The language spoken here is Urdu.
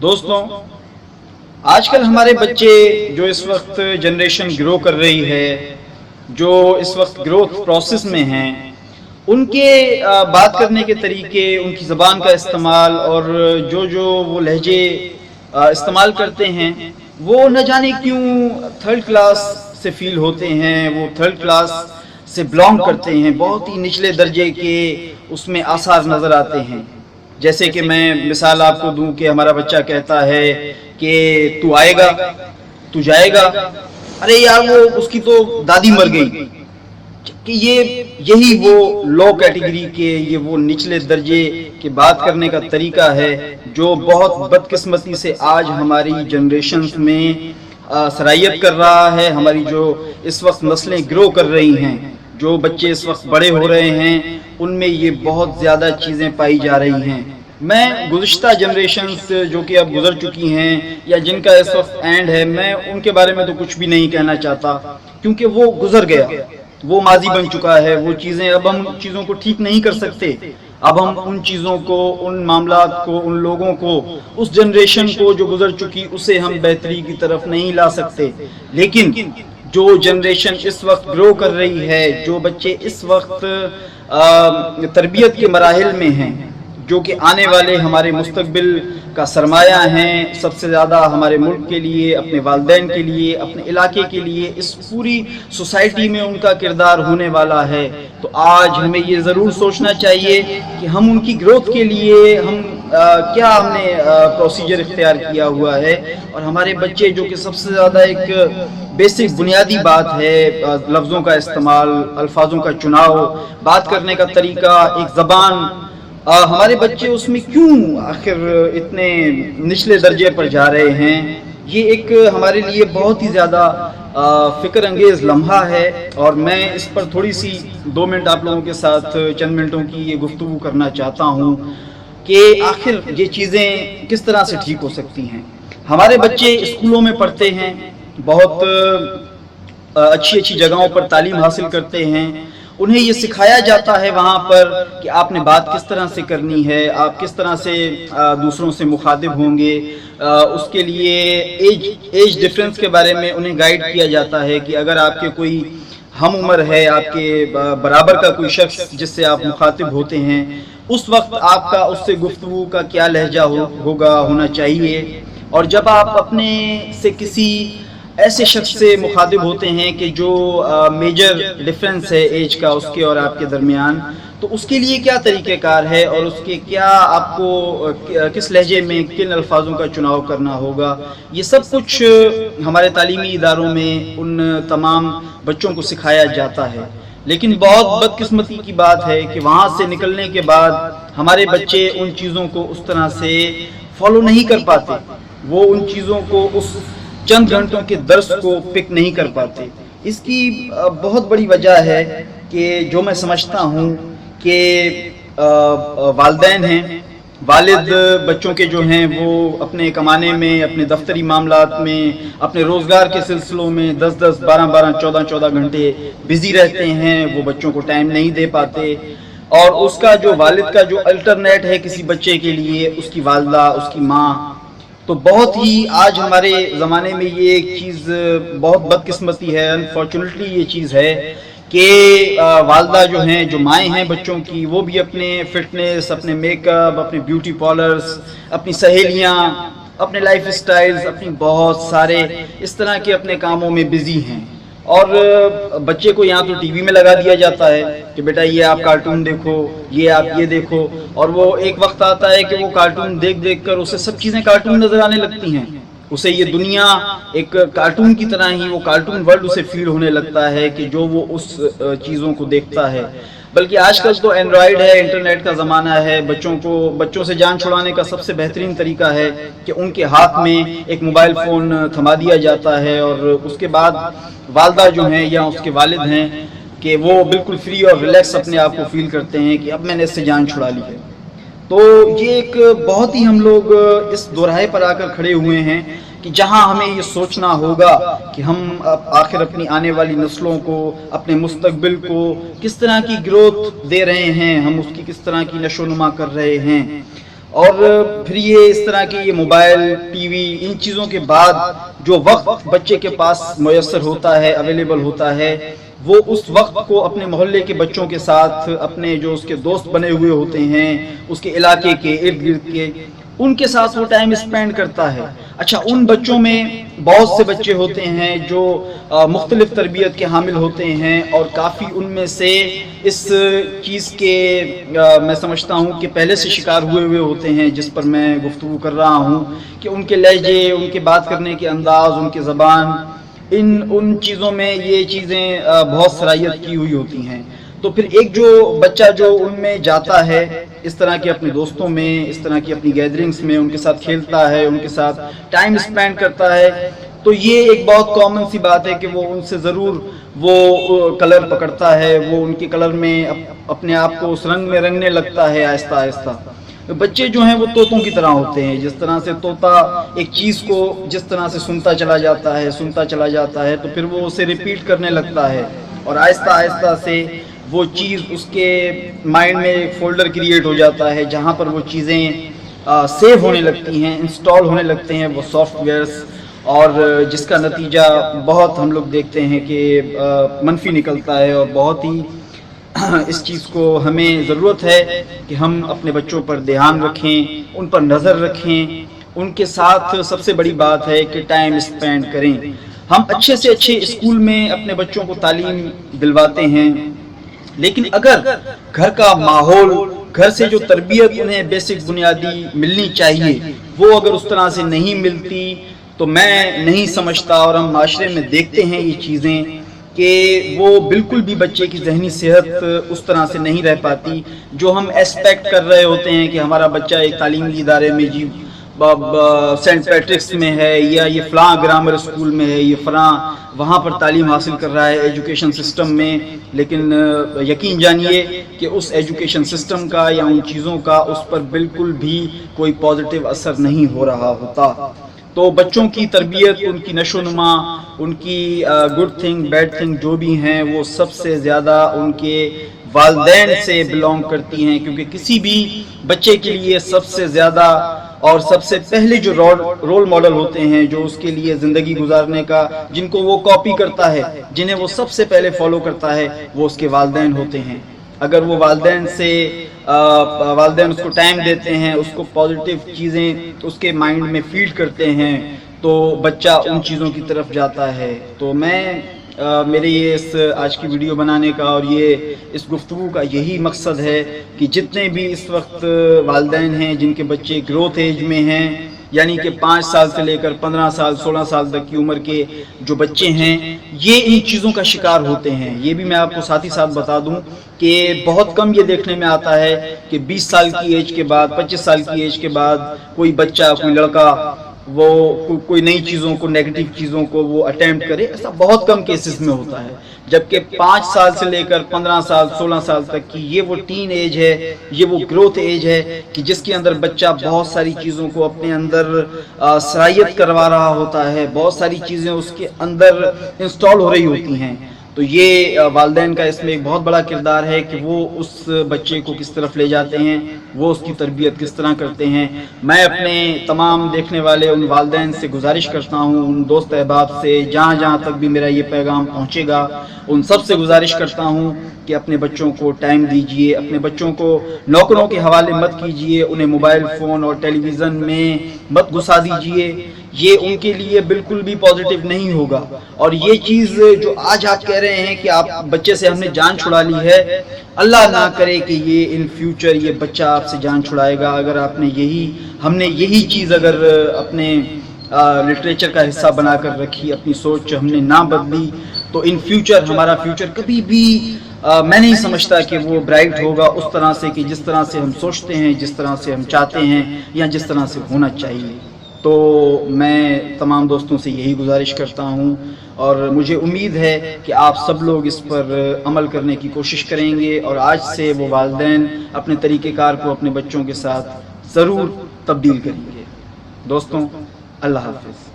دوستوں، آج کل ہمارے بچے جو اس وقت جنریشن گرو کر رہی ہے، جو اس وقت گروتھ پروسیس میں ہیں، ان کے بات کرنے کے طریقے، ان کی زبان کا استعمال اور جو وہ لہجے استعمال کرتے ہیں، وہ نہ جانے کیوں تھرڈ کلاس سے فیل ہوتے ہیں، وہ تھرڈ کلاس سے بلانگ کرتے ہیں، بہت ہی نچلے درجے کے اس میں آثار نظر آتے ہیں۔ جیسے کہ میں مثال آپ کو دوں کہ ہمارا بچہ کہتا ہے کہ تو آئے گا، تو جائے گا، ارے یار وہ اس کی تو دادی مر گئی، کہ یہی وہ لو کیٹیگری کے، یہ وہ نچلے درجے کے بات کرنے کا طریقہ ہے جو بہت بدقسمتی سے آج ہماری جنریشنز میں سرایت کر رہا ہے۔ ہماری جو اس وقت نسلیں گرو کر رہی ہیں، جو بچے اس وقت بڑے ہو رہے ہیں، ان میں یہ بہت زیادہ چیزیں پائی جا رہی ہیں۔ میں گزشتہ جنریشنز جو کہ اب گزر چکی ہیں یا جن کا اس وقت اینڈ ہے، میں ان کے بارے میں تو کچھ بھی نہیں کہنا چاہتا، کیونکہ وہ گزر گیا، وہ ماضی بن چکا ہے۔ وہ چیزیں اب ہم چیزوں کو ٹھیک نہیں کر سکتے، اب ہم ان چیزوں کو، ان معاملات کو، ان لوگوں کو، اس جنریشن کو جو گزر چکی، اسے ہم بہتری کی طرف نہیں لا سکتے۔ لیکن جو جنریشن اس وقت گرو کر رہی ہے، جو بچے اس وقت تربیت کے مراحل میں ہیں، جو کہ آنے والے ہمارے مستقبل کا سرمایہ ہیں، سب سے زیادہ ہمارے ملک کے لیے، اپنے والدین کے لیے، اپنے علاقے کے لیے، اس پوری سوسائٹی میں ان کا کردار ہونے والا ہے، تو آج ہمیں یہ ضرور سوچنا چاہیے کہ ہم ان کی گروتھ کے لیے کیا ہم نے پروسیجر اختیار کیا ہوا ہے، اور ہمارے بچے جو کہ سب سے زیادہ ایک بیسک بنیادی بات ہے، لفظوں کا استعمال، الفاظوں کا چناؤ، بات کرنے کا طریقہ، ایک زبان، ہمارے بچے اس میں کیوں آخر اتنے نچلے درجے پر جا رہے ہیں؟ یہ ایک ہمارے لیے بہت ہی زیادہ فکر انگیز لمحہ ہے، اور میں اس پر تھوڑی سی 2 منٹ آپ لوگوں کے ساتھ چند منٹوں کی یہ گفتگو کرنا چاہتا ہوں کہ آخر یہ چیزیں کس طرح سے ٹھیک ہو سکتی ہیں۔ ہمارے بچے اسکولوں میں پڑھتے ہیں، بہت اچھی جگہوں پر تعلیم حاصل کرتے ہیں، انہیں یہ سکھایا جاتا ہے وہاں پر کہ آپ نے بات کس طرح سے کرنی ہے، آپ کس طرح سے دوسروں سے مخاطب ہوں گے، اس کے لیے ایج ڈفرینس کے بارے میں انہیں گائیڈ کیا جاتا ہے کہ اگر آپ کے کوئی ہم عمر ہے، آپ کے برابر کا کوئی شخص جس سے آپ مخاطب ہوتے ہیں، اس وقت آپ کا اس سے گفتگو کا کیا لہجہ ہونا چاہیے، اور جب آپ اپنے سے کسی ایسے شخص سے مخاطب ہوتے ہیں کہ جو میجر ڈیفرنس ہے ایج کا اس کے اور آپ کے درمیان، تو اس کے لیے کیا طریقہ کار ہے، اور اس کے کیا آپ کو کس لہجے میں کن الفاظوں کا چناؤ کرنا ہوگا، یہ سب کچھ ہمارے تعلیمی اداروں میں ان تمام بچوں کو سکھایا جاتا ہے۔ لیکن بہت بدقسمتی کی بات ہے کہ وہاں سے نکلنے کے بعد ہمارے بچے ان چیزوں کو اس طرح سے فالو نہیں کر پاتے، وہ ان چیزوں کو اس چند گھنٹوں کے درس کو پک نہیں کر پاتے۔ اس کی بہت بڑی وجہ ہے کہ جو میں سمجھتا ہوں کہ والدین ہیں، والد بچوں کے جو ہیں وہ اپنے کمانے میں، اپنے دفتری معاملات میں، اپنے روزگار کے سلسلوں میں 10-10، 12-12، 14-14 گھنٹے بزی رہتے ہیں، وہ بچوں کو ٹائم نہیں دے پاتے، اور اس کا جو والد کا جو الٹرنیٹ ہے کسی بچے کے لیے، اس کی والدہ، اس کی ماں، تو بہت ہی آج ہمارے زمانے میں یہ ایک چیز بہت بدقسمتی ہے، انفارچونیٹلی یہ چیز ہے کہ والدہ جو ہیں، جو مائیں ہیں بچوں کی، وہ بھی اپنے فٹنس، اپنے میک اپ، اپنے بیوٹی پارلرز، اپنی سہیلیاں، اپنے لائف اسٹائلز، اپنی بہت سارے اس طرح کے اپنے کاموں میں بزی ہیں، اور بچے کو یہاں تو ٹی وی میں لگا دیا جاتا ہے کہ بیٹا یہ آپ کارٹون دیکھو، یہ آپ یہ دیکھو، اور وہ ایک وقت آتا ہے کہ وہ کارٹون دیکھ دیکھ کر اسے سب چیزیں کارٹون نظر آنے لگتی ہیں، اسے یہ دنیا ایک کارٹون کی طرح ہی، وہ کارٹون ورلڈ اسے فیل ہونے لگتا ہے کہ جو وہ اس چیزوں کو دیکھتا ہے۔ بلکہ آج کل تو اینڈرائڈ ہے، انٹرنیٹ کا زمانہ ہے، بچوں سے جان چھڑانے کا سب سے بہترین طریقہ ہے کہ ان کے ہاتھ میں ایک موبائل فون تھما دیا جاتا ہے، اور اس کے بعد والدہ جو ہیں یا اس کے والد ہیں کہ وہ بالکل فری اور ریلیکس اپنے آپ کو فیل کرتے ہیں کہ اب میں نے اس سے جان چھڑا لی ہے۔ تو یہ ایک بہت ہی ہم لوگ اس دوراہے پر آ کر کھڑے ہوئے ہیں کہ جہاں ہمیں یہ سوچنا ہوگا کہ ہم آخر اپنی آنے والی نسلوں کو، اپنے مستقبل کو کس طرح کی گروتھ دے رہے ہیں، ہم اس کی کس طرح کی نشو و نما کر رہے ہیں۔ اور پھر یہ اس طرح کی یہ موبائل ٹی وی ان چیزوں کے بعد جو وقت بچے کے پاس میسر ہوتا ہے اویلیبل ہوتا ہے وہ اس وقت کو اپنے محلے کے بچوں کے ساتھ اپنے جو اس کے دوست بنے ہوئے ہوتے ہیں اس کے علاقے کے ارد گرد کے ان کے ساتھ وہ ٹائم اسپینڈ کرتا ہے. اچھا ان بچوں میں بہت سے بچے ہوتے ہیں جو مختلف تربیت کے حامل ہوتے ہیں اور کافی ان میں سے اس چیز کے میں سمجھتا ہوں کہ پہلے سے شکار ہوئے ہوتے ہیں جس پر میں گفتگو کر رہا ہوں کہ ان کے لہجے ان کے بات کرنے کے انداز ان کی زبان ان چیزوں میں یہ چیزیں بہت صلاحیت کی ہوئی ہوتی ہیں. تو پھر ایک جو بچہ جو ان میں جاتا ہے اس طرح کے اپنے دوستوں میں اس طرح کی اپنی گیدرنگز میں ان کے ساتھ کھیلتا ہے ان کے ساتھ ٹائم اسپینڈ کرتا ہے تو یہ ایک بہت کامن سی بات ہے کہ وہ ان سے ضرور وہ کلر پکڑتا ہے وہ ان کے کلر میں اپنے آپ کو اس رنگ میں رنگنے لگتا ہے آہستہ آہستہ. بچے جو ہیں وہ طوطوں کی طرح ہوتے ہیں جس طرح سے طوطا ایک چیز کو جس طرح سے سنتا چلا جاتا ہے تو پھر وہ اسے ریپیٹ کرنے لگتا ہے اور آہستہ آہستہ سے وہ چیز اس کے مائنڈ میں ایک فولڈر کریٹ ہو جاتا ہے جہاں پر وہ چیزیں سیو ہونے لگتی ہیں انسٹال ہونے لگتے ہیں وہ سافٹ ویئرس اور جس کا نتیجہ بہت ہم لوگ دیکھتے ہیں کہ منفی نکلتا ہے اور بہت ہی اس چیز کو ہمیں ضرورت ہے کہ ہم اپنے بچوں پر دھیان رکھیں ان پر نظر رکھیں ان کے ساتھ سب سے بڑی بات ہے کہ ٹائم اسپینڈ کریں. ہم اچھے سے اچھے اسکول میں اپنے بچوں کو تعلیم دلواتے ہیں لیکن اگر گھر کا ماحول گھر سے جو تربیت انہیں بیسک بنیادی ملنی چاہیے وہ اگر اس طرح سے نہیں ملتی تو میں نہیں سمجھتا اور ہم معاشرے میں دیکھتے ہیں یہ چیزیں کہ وہ بالکل بھی بچے کی ذہنی صحت اس طرح سے نہیں رہ پاتی جو ہم ایکسپیکٹ کر رہے ہوتے ہیں کہ ہمارا بچہ ایک تعلیمی ادارے میں جی سینٹ پیٹرکس میں ہے یا یہ فلاں گرامر اسکول میں ہے یہ فلاں وہاں پر تعلیم حاصل کر رہا ہے ایجوکیشن سسٹم میں لیکن یقین جانیے کہ اس ایجوکیشن سسٹم کا یا ان چیزوں کا اس پر بالکل بھی کوئی پازیٹیو اثر نہیں ہو رہا ہوتا. تو بچوں کی تربیت ان کی نشو و نما ان کی گڈ تھنگ بیڈ تھنگ جو بھی ہیں وہ سب سے زیادہ ان کے والدین سے بلونگ کرتی ہیں کیونکہ کسی بھی بچے کے لیے سب سے زیادہ اور سب سے پہلے جو رول ماڈل ہوتے ہیں جو اس کے لیے زندگی گزارنے کا جن کو وہ کاپی کرتا ہے جنہیں وہ سب سے پہلے فالو کرتا ہے وہ اس کے والدین ہوتے ہیں. اگر وہ والدین اس کو ٹائم دیتے ہیں اس کو پازیٹیو چیزیں اس کے مائنڈ میں فیڈ کرتے ہیں تو بچہ ان چیزوں کی طرف جاتا ہے. تو میں میرے یہ اس آج کی ویڈیو بنانے کا اور یہ اس گفتگو کا یہی مقصد ہے کہ جتنے بھی اس وقت والدین ہیں جن کے بچے گروتھ ایج میں ہیں یعنی کہ 5 سال سے لے کر 15 سال 16 سال تک کی عمر کے جو بچے ہیں یہ ان چیزوں کا شکار ہوتے ہیں. یہ بھی میں آپ کو ساتھ ہی ساتھ بتا دوں کہ بہت کم یہ دیکھنے میں آتا ہے کہ 20 سال کی ایج کے بعد 25 سال کی ایج کے بعد کوئی بچہ کوئی لڑکا وہ کوئی نئی چیزوں کو نیگیٹو چیزوں کو وہ اٹیمپٹ کرے. ایسا بہت کم کیسز میں ہوتا ہے جبکہ 5 سال سے لے کر 15 سال 16 سال تک کی یہ وہ ٹین ایج ہے یہ وہ گروتھ ایج ہے کہ جس کے اندر بچہ بہت ساری چیزوں کو اپنے اندر صلاحیت کروا رہا ہوتا ہے بہت ساری چیزیں اس کے اندر انسٹال ہو رہی ہوتی ہیں. تو یہ والدین کا اس میں ایک بہت بڑا کردار ہے کہ وہ اس بچے کو کس طرف لے جاتے ہیں وہ اس کی تربیت کس طرح کرتے ہیں. میں اپنے تمام دیکھنے والے ان والدین سے گزارش کرتا ہوں ان دوست احباب سے جہاں جہاں تک بھی میرا یہ پیغام پہنچے گا ان سب سے گزارش کرتا ہوں کہ اپنے بچوں کو ٹائم دیجئے اپنے بچوں کو نوکروں کے حوالے مت کیجئے انہیں موبائل فون اور ٹیلی ویژن میں مت گھسا دیجئے. یہ ان کے لیے بالکل بھی پازیٹیو نہیں ہوگا. اور یہ چیز جو آج آپ کہہ رہے ہیں کہ آپ بچے سے ہم نے جان چھڑا لی ہے اللہ نہ کرے کہ یہ ان فیوچر یہ بچہ آپ سے جان چھڑائے گا. اگر آپ نے ہم نے یہی چیز اگر اپنے لٹریچر کا حصہ بنا کر رکھی اپنی سوچ ہم نے نہ بدلی تو ان فیوچر ہمارا فیوچر کبھی بھی میں نہیں سمجھتا کہ وہ برائٹ ہوگا اس طرح سے کہ جس طرح سے ہم سوچتے ہیں جس طرح سے ہم چاہتے ہیں یا جس طرح سے ہونا چاہیے. تو میں تمام دوستوں سے یہی گزارش کرتا ہوں اور مجھے امید ہے کہ آپ سب لوگ اس پر عمل کرنے کی کوشش کریں گے اور آج سے وہ والدین اپنے طریقہ کار کو اپنے بچوں کے ساتھ ضرور تبدیل کریں گے. دوستوں اللہ حافظ.